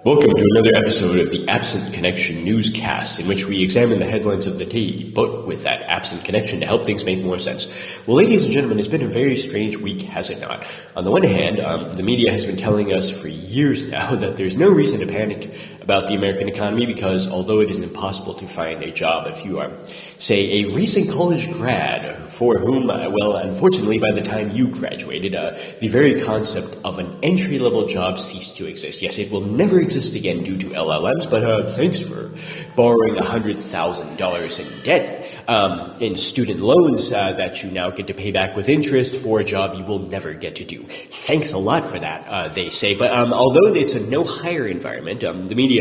Welcome to another episode of the Absent Connection newscast, in which we examine the headlines of the day, but with that absent connection to help things make more sense. Well, ladies and gentlemen, it's been a very strange week, has it not? On the one hand, the media has been telling us for years now that there's no reason to panic about the American economy because although it is impossible to find a job if you are, say, a recent college grad for whom, well, unfortunately, by the time you graduated, the very concept of an entry-level job ceased to exist. Yes, it will never exist again due to LLMs, but thanks for borrowing $100,000 in debt in student loans that you now get to pay back with interest for a job you will never get to do. Thanks a lot for that, they say. But although it's a no-hire environment, the media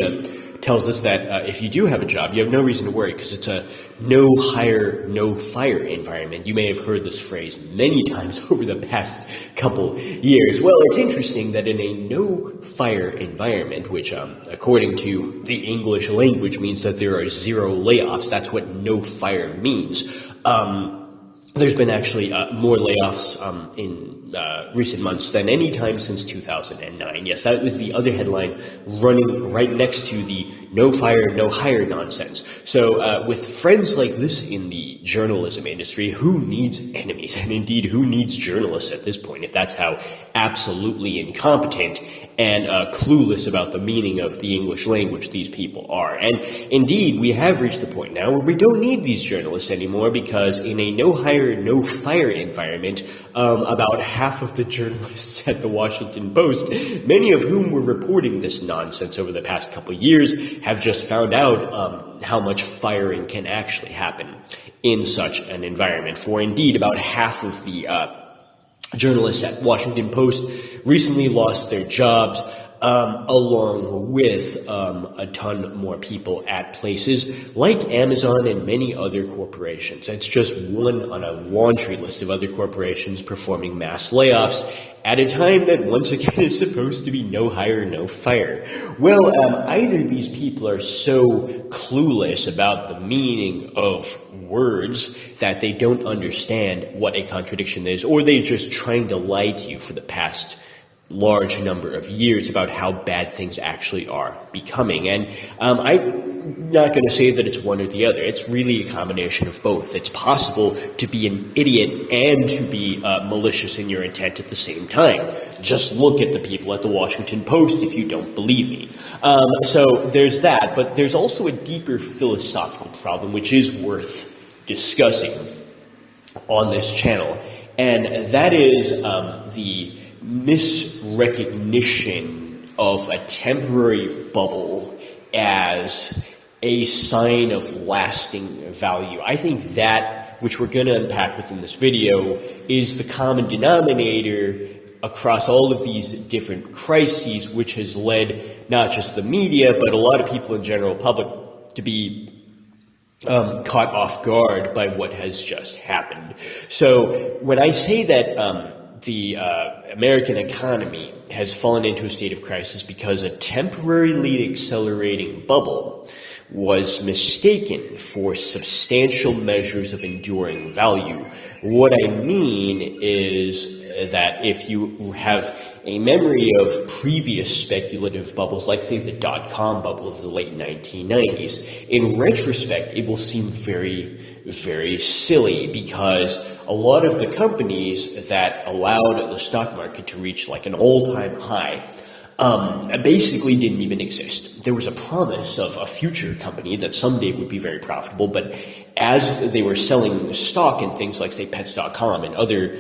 tells us that if you do have a job, you have no reason to worry because it's a no-hire, no-fire environment. You may have heard this phrase many times over the past couple years. Well, it's interesting that in a no-fire environment, which according to the English language means that there are zero layoffs, that's what no-fire means. There's been actually more layoffs in recent months than any time since 2009. Yes, that was the other headline running right next to the no fire, no hire nonsense. So with friends like this in the journalism industry, who needs enemies? And indeed, who needs journalists at this point, if that's how absolutely incompetent and clueless about the meaning of the English language these people are. And indeed, we have reached the point now where we don't need these journalists anymore because in a no-hire, no-fire environment, about half of the journalists at the Washington Post, many of whom were reporting this nonsense over the past couple of years, have just found out how much firing can actually happen in such an environment. For indeed, about half of the journalists at Washington Post recently lost their jobs, along with a ton more people at places like Amazon and many other corporations. It's just one on a laundry list of other corporations performing mass layoffs at a time that once again is supposed to be no hire, no fire. Well, either these people are so clueless about the meaning of words that they don't understand what a contradiction is, or they're just trying to lie to you for the past large number of years about how bad things actually are becoming. And I'm not going to say that it's one or the other. It's really a combination of both. It's possible to be an idiot and to be malicious in your intent at the same time. Just look at the people at the Washington Post if you don't believe me. So there's that, but there's also a deeper philosophical problem which is worth discussing on this channel, and that is the misrecognition of a temporary bubble as a sign of lasting value. I think that, which we're going to unpack within this video, is the common denominator across all of these different crises, which has led not just the media, but a lot of people in general public to be caught off guard by what has just happened. So when I say that the American economy has fallen into a state of crisis because a temporarily accelerating bubble was mistaken for substantial measures of enduring value. What I mean is that if you have a memory of previous speculative bubbles, like say the dot-com bubble of the late 1990s, in retrospect, it will seem very, very silly because a lot of the companies that allowed the stock market to reach like an all-time high basically didn't even exist. There was a promise of a future company that someday would be very profitable, but as they were selling stock in things like, say, Pets.com and other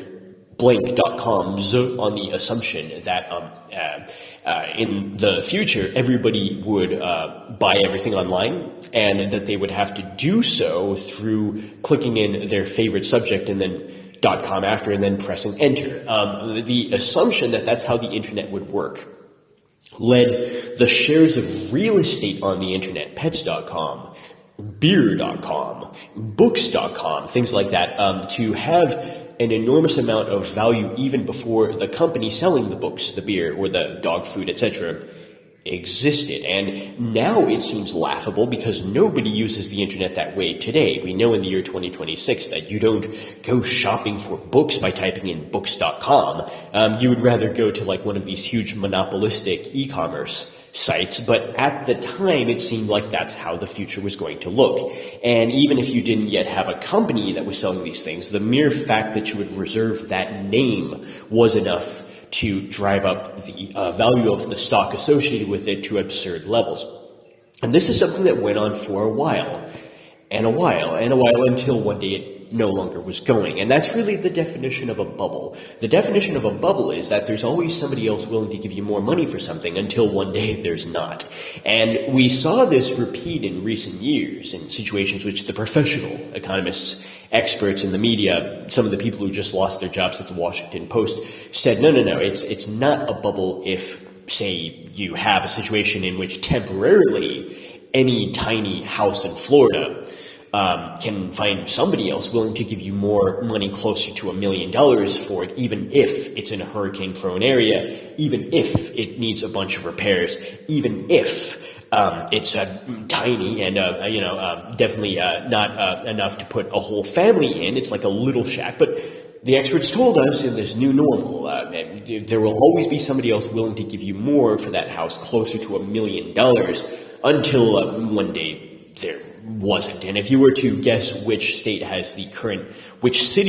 blank.coms on the assumption that in the future everybody would buy everything online and that they would have to do so through clicking in their favorite subject and then .com after and then pressing enter. The assumption that that's how the internet would work led the shares of real estate on the internet, Pets.com, beer.com, books.com, things like that, to have an enormous amount of value even before the company selling the books, the beer, or the dog food, etc., existed. And now it seems laughable because nobody uses the internet that way today. We know in the year 2026 that you don't go shopping for books by typing in books.com. You would rather go to like one of these huge monopolistic e-commerce sites, but at the time it seemed like that's how the future was going to look. And even if you didn't yet have a company that was selling these things, the mere fact that you would reserve that name was enough to drive up the value of the stock associated with it to absurd levels. And this is something that went on for a while, and a while, and a while, until one day it no longer was going. And that's really the definition of a bubble. The definition of a bubble is that there's always somebody else willing to give you more money for something until one day there's not. And we saw this repeat in recent years in situations which the professional economists, experts in the media, some of the people who just lost their jobs at the Washington Post said, no, it's not a bubble if, say, you have a situation in which temporarily any tiny house in Florida can find somebody else willing to give you more money, closer to $1 million for it, even if it's in a hurricane-prone area, even if it needs a bunch of repairs, even if it's tiny and definitely not enough to put a whole family in. It's like a little shack, but the experts told us in this new normal, there will always be somebody else willing to give you more for that house, closer to $1 million, until one day there wasn't. And if you were to guess which city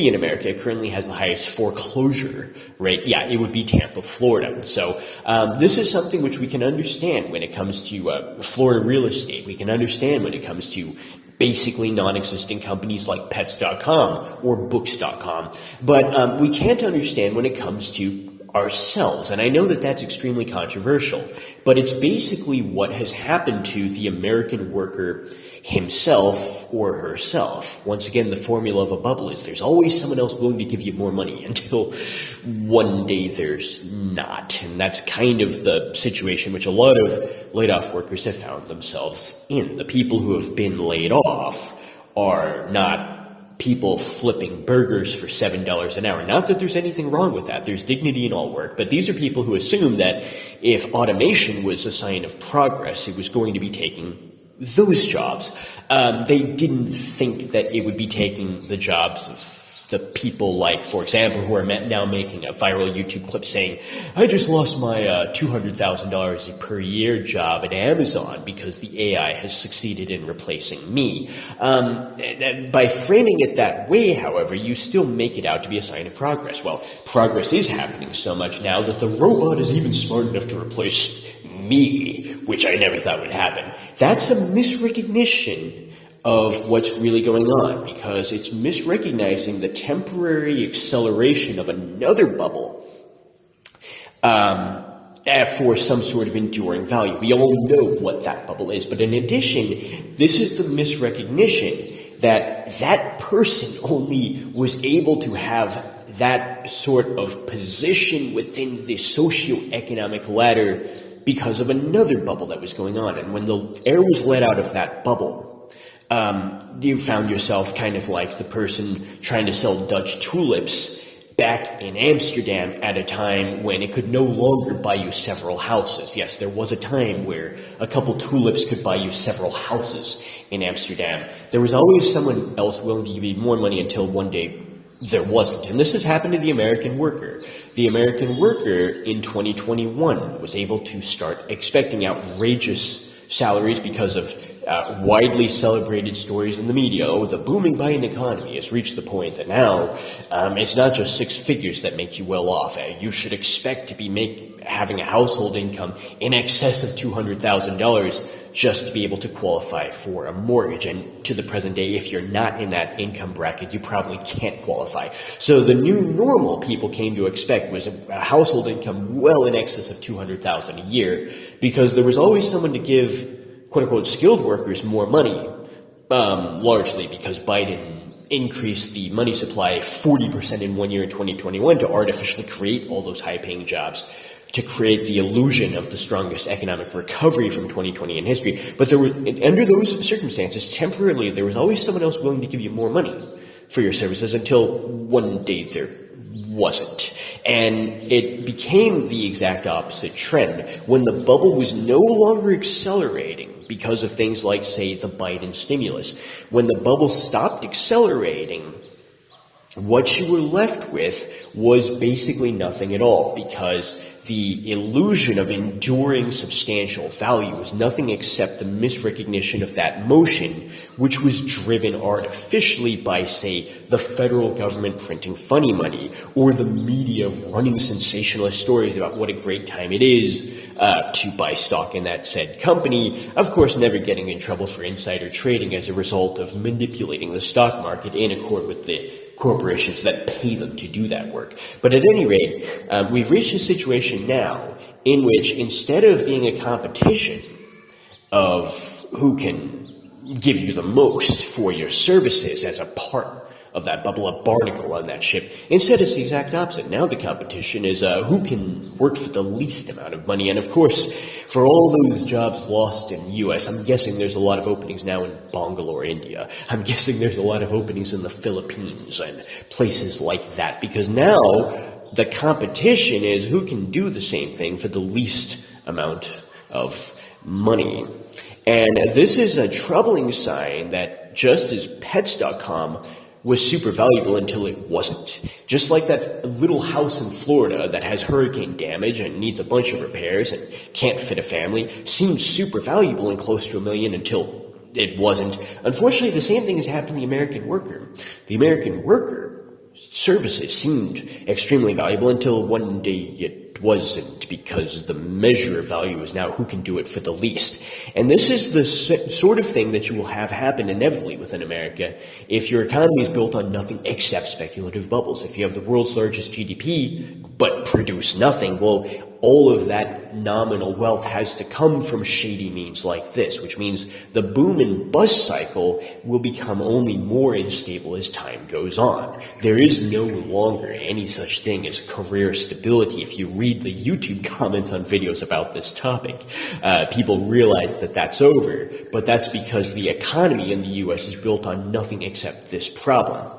in America currently has the highest foreclosure rate, yeah, it would be Tampa, Florida. So this is something which we can understand when it comes to Florida real estate. We can understand when it comes to basically non-existent companies like Pets.com or Books.com. But we can't understand when it comes to ourselves. And I know that that's extremely controversial, but it's basically what has happened to the American worker himself or herself. Once again, the formula of a bubble is there's always someone else willing to give you more money until one day there's not. And that's kind of the situation which a lot of laid-off workers have found themselves in. The people who have been laid off are not people flipping burgers for $7 an hour. Not that there's anything wrong with that. There's dignity in all work. But these are people who assume that if automation was a sign of progress, it was going to be taking those jobs. They didn't think that it would be taking the jobs of the people like, for example, who are now making a viral YouTube clip saying, I just lost my $200,000 per year job at Amazon because the AI has succeeded in replacing me. By framing it that way, however, you still make it out to be a sign of progress. Well, progress is happening so much now that the robot is even smart enough to replace me, which I never thought would happen. That's a misrecognition of what's really going on, because it's misrecognizing the temporary acceleration of another bubble for some sort of enduring value. We all know what that bubble is, but in addition, this is the misrecognition that that person only was able to have that sort of position within the socioeconomic ladder because of another bubble that was going on. And when the air was let out of that bubble, you found yourself kind of like the person trying to sell Dutch tulips back in Amsterdam at a time when it could no longer buy you several houses. Yes, there was a time where a couple tulips could buy you several houses in Amsterdam. There was always someone else willing to give you more money until one day there wasn't. And this has happened to the American worker. The American worker in 2021 was able to start expecting outrageous salaries because of widely celebrated stories in the media. Oh, the booming Biden economy has reached the point that now it's not just six figures that make you well off. You should expect to be having a household income in excess of $200,000 just to be able to qualify for a mortgage. And to the present day, if you're not in that income bracket, you probably can't qualify. So the new normal people came to expect was a household income well in excess of $200,000 a year, because there was always someone to give quote-unquote skilled workers more money, largely because Biden increased the money supply 40% in 1 year in 2021 to artificially create all those high-paying jobs, to create the illusion of the strongest economic recovery from 2020 in history. But under those circumstances, temporarily, there was always someone else willing to give you more money for your services until one day there wasn't. And it became the exact opposite trend. When the bubble was no longer accelerating because of things like, say, the Biden stimulus, when the bubble stopped accelerating, what you were left with was basically nothing at all, because the illusion of enduring substantial value is nothing except the misrecognition of that motion, which was driven artificially by, say, the federal government printing funny money, or the media running sensationalist stories about what a great time it is to buy stock in that said company, of course never getting in trouble for insider trading as a result of manipulating the stock market in accord with the corporations that pay them to do that work. But at any rate, we've reached a situation now in which, instead of being a competition of who can give you the most for your services as a part of that bubble, a barnacle on that ship, instead it's the exact opposite. Now the competition is who can work for the least amount of money. And of course, for all those jobs lost in the U.S., I'm guessing there's a lot of openings now in Bangalore, India. I'm guessing there's a lot of openings in the Philippines and places like that, because now the competition is who can do the same thing for the least amount of money. And this is a troubling sign that just as Pets.com was super valuable until it wasn't. Just like that little house in Florida that has hurricane damage and needs a bunch of repairs and can't fit a family, seemed super valuable and close to $1 million until it wasn't. Unfortunately, the same thing has happened to the American worker. The American worker services seemed extremely valuable until one day it wasn't, because the measure of value is now who can do it for the least. And this is the sort of thing that you will have happen inevitably within America if your economy is built on nothing except speculative bubbles. If you have the world's largest GDP but produce nothing, well, all of that nominal wealth has to come from shady means like this, which means the boom and bust cycle will become only more unstable as time goes on. There is no longer any such thing as career stability. If you read the YouTube comments on videos about this topic, people realize that that's over, but that's because the economy in the U.S. is built on nothing except this problem.